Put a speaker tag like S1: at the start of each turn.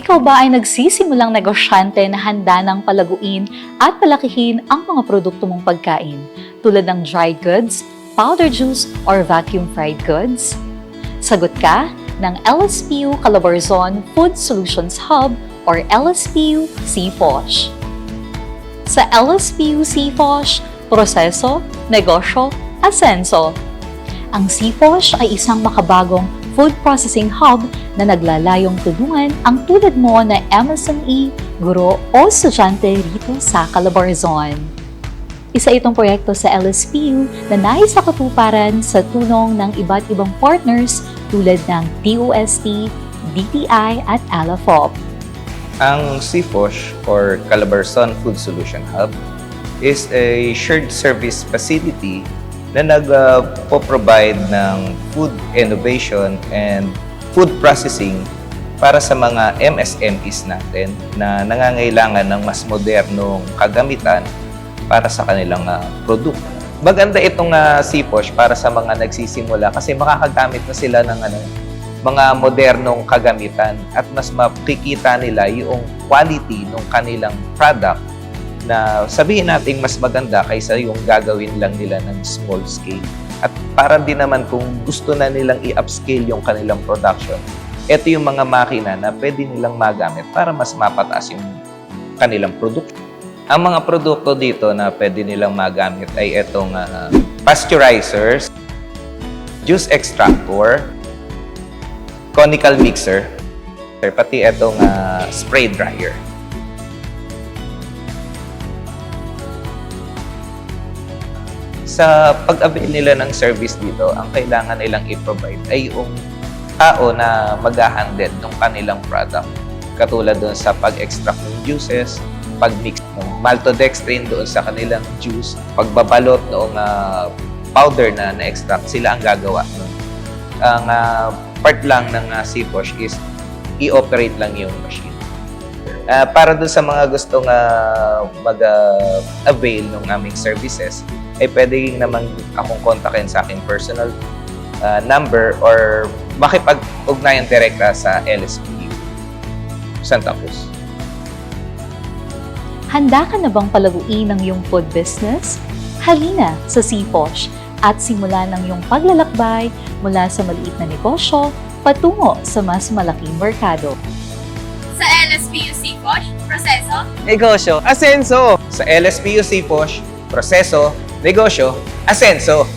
S1: Ikaw ba ay nagsisimulang negosyante na handa ng palaguin at palakihin ang mga produkto mong pagkain tulad ng dried goods, powder juice, or vacuum fried goods? Sagot ka ng LSPU Calabarzon Food Solutions Hub or LSPU CFOSH. Sa LSPU CFOSH, proseso, negosyo, asenso. Ang CFOSH ay isang makabagong food processing hub na naglalayong tulungan ang tulad mo na MSME, guro o estudyante rito sa Calabarzon. Isa itong proyekto sa LSPU na nais sa katuparan sa tulong ng iba't ibang partners tulad ng TUST, DTI at ALAFOP.
S2: Ang CFOSH or Calabarzon Food Solution Hub is a shared service facility na nagpo-provide ng food innovation and food processing para sa mga MSMEs natin na nangangailangan ng mas modernong kagamitan para sa kanilang produkto. Maganda itong CFOSH para sa mga nagsisimula kasi makakagamit na sila ng mga modernong kagamitan at mas makikita nila yung quality ng kanilang product na sabihin natin mas maganda kaysa yung gagawin lang nila ng small scale. At para din naman kung gusto na nilang i-upscale yung kanilang production, ito yung mga makina na pwede nilang magamit para mas mapataas yung kanilang produkto. Ang mga produkto dito na pwede nilang magamit ay itong pasteurizers, juice extractor, conical mixer, pati itong spray dryer. Sa pag-avail nila ng service dito, ang kailangan nilang i-provide ay yung tao na mag-handle ng kanilang product. Katulad doon sa pag-extract ng juices, pag-mix ng maltodextrin doon sa kanilang juice, pagbabalot ng powder na na-extract, sila ang gagawa nun. Ang part lang ng CFOSH is i-operate lang yung machine. Para doon sa mga gustong mag-avail ng aming services, ay pwede naman akong kontakin sa aking personal number or makipag-ugnayan direkta sa LSPU Santa Cruz.
S1: Handa ka na bang palaguin ang iyong food business? Halina sa CFOSH at simula ng iyong paglalakbay mula sa maliit na negosyo patungo sa mas malaking merkado.
S3: Sa LSPU CFOSH, proseso,
S4: negosyo, asenso.
S2: Sa LSPU CFOSH, proseso, negosyo, asenso.